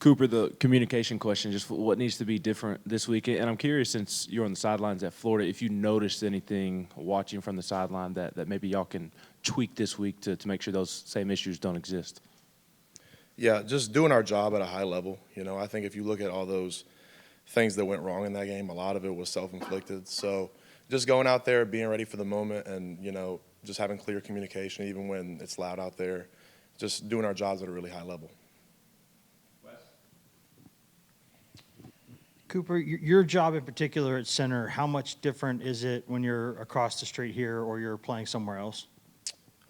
Cooper, the communication question, just what needs to be different this week. And I'm curious, since you're on the sidelines at Florida, if you noticed anything watching from the sideline that maybe y'all can tweak this week to make sure those same issues don't exist. Yeah, just doing our job at a high level. I think if you look at all those things that went wrong in that game, a lot of it was self-inflicted. So just going out there, being ready for the moment, and, just having clear communication even when it's loud out there, just doing our jobs at a really high level. Cooper, your job in particular at center, how much different is it when you're across the street here or you're playing somewhere else?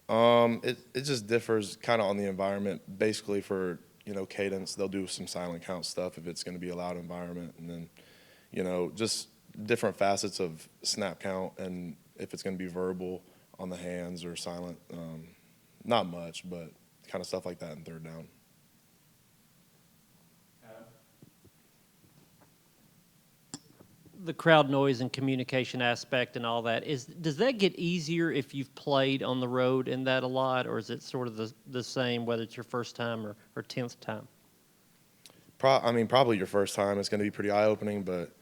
It just differs kind of on the environment. Basically for, cadence, they'll do some silent count stuff if it's going to be a loud environment. And then, just different facets of snap count and if it's going to be verbal on the hands or silent. Not much, but kind of stuff like that in third down. The crowd noise and communication aspect and all that, does that get easier if you've played on the road in that a lot, or is it sort of the same whether it's your first time or 10th time? Probably your first time. It's going to be pretty eye-opening, but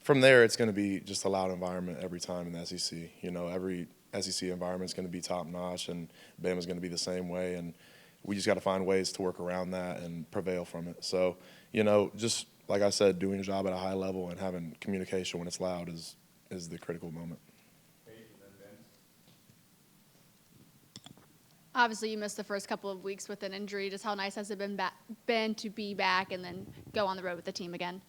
from there it's going to be just a loud environment every time in the SEC. Every SEC environment is going to be top-notch, and Bama's going to be the same way, and we just got to find ways to work around that and prevail from it. So, just like I said, doing your job at a high level and having communication when it's loud is the critical moment. Obviously, you missed the first couple of weeks with an injury. Just how nice has it been to be back and then go on the road with the team again?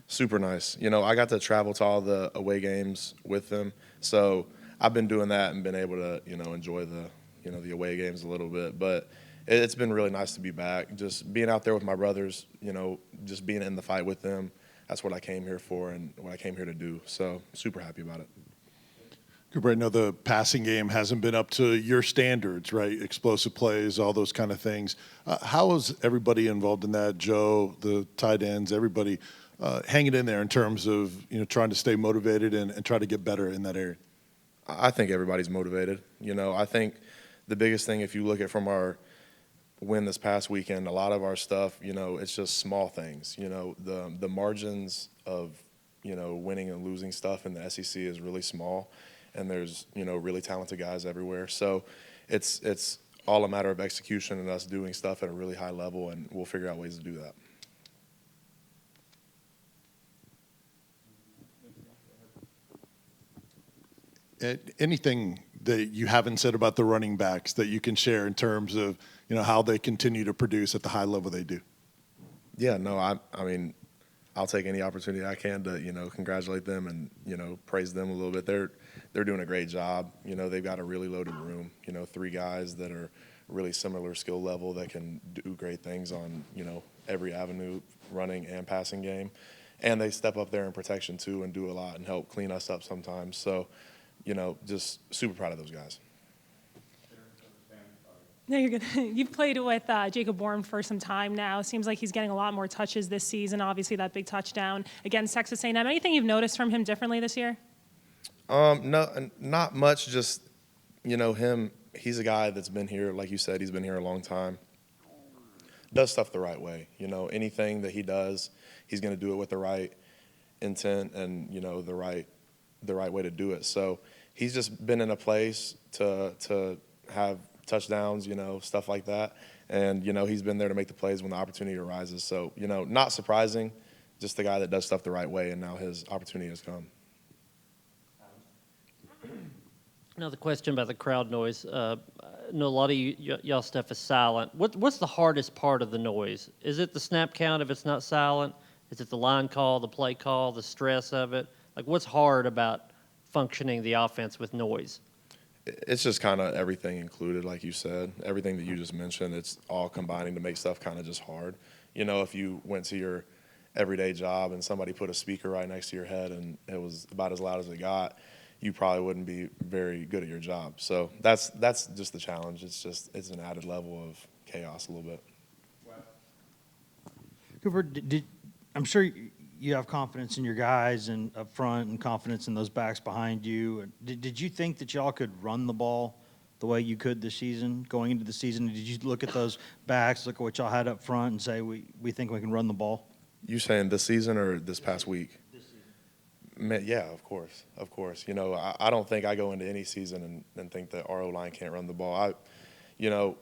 Super nice. I got to travel to all the away games with them, so I've been doing that and been able to, enjoy the away games a little bit. But it's been really nice to be back. Just being out there with my brothers, just being in the fight with them. That's what I came here for and what I came here to do. So super happy about it. Cooper, I know the passing game hasn't been up to your standards, right? Explosive plays, all those kind of things. How is everybody involved in that? Joe, the tight ends, everybody hanging in there in terms of trying to stay motivated and try to get better in that area? I think everybody's motivated. I think the biggest thing, if you look at from our win this past weekend, a lot of our stuff, it's just small things. The margins of, winning and losing stuff in the SEC is really small, and there's, really talented guys everywhere. So it's all a matter of execution and us doing stuff at a really high level, and we'll figure out ways to do that. Anything that you haven't said about the running backs that you can share in terms of how they continue to produce at the high level they do? Yeah, no, I'll take any opportunity I can to congratulate them and praise them a little bit. They're doing a great job. They've got a really loaded room. 3 guys that are really similar skill level that can do great things on every avenue, running and passing game, and they step up there in protection too and do a lot and help clean us up sometimes. So. Just super proud of those guys. No, you're good. You've played with Jacob Bourne for some time now. Seems like he's getting a lot more touches this season. Obviously, that big touchdown against Texas A&M. Anything you've noticed from him differently this year? No, not much. Just him. He's a guy that's been here, like you said. He's been here a long time. Does stuff the right way. Anything that he does, he's going to do it with the right intent and the right way to do it. So he's just been in a place to have touchdowns, stuff like that. And, he's been there to make the plays when the opportunity arises. So, not surprising, just the guy that does stuff the right way, and now his opportunity has come. Another question about the crowd noise. I know a lot of y'all stuff is silent. What's the hardest part of the noise? Is it the snap count if it's not silent? Is it the line call, the play call, the stress of it? Like, what's hard about functioning the offense with noise? It's just kind of everything included, like you said. Everything that you just mentioned, it's all combining to make stuff kind of just hard. If you went to your everyday job and somebody put a speaker right next to your head and it was about as loud as it got, you probably wouldn't be very good at your job. So that's just the challenge. It's an added level of chaos a little bit. Cooper, I'm sure you have confidence in your guys and up front and confidence in those backs behind you. Did you think that y'all could run the ball the way you could this season, going into the season? Did you look at those backs, look at what y'all had up front, and say, we think we can run the ball? You saying this season or this past week? Man, yeah, of course. You know, I don't think I go into any season and think that our O-line can't run the ball. You know,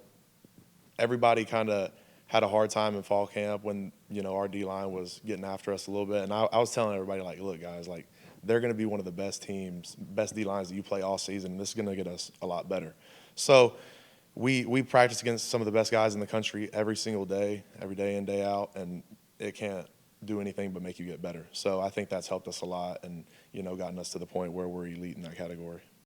everybody kind of had a hard time in fall camp when, you know, our D-line was getting after us a little bit. And I was telling everybody, like, look, guys, like, they're going to be one of the best teams, best D-lines that you play all season. And this is going to get us a lot better. So we practice against some of the best guys in the country every single day, every day in, day out, and it can't do anything but make you get better. So I think that's helped us a lot and, you know, gotten us to the point where we're elite in that category.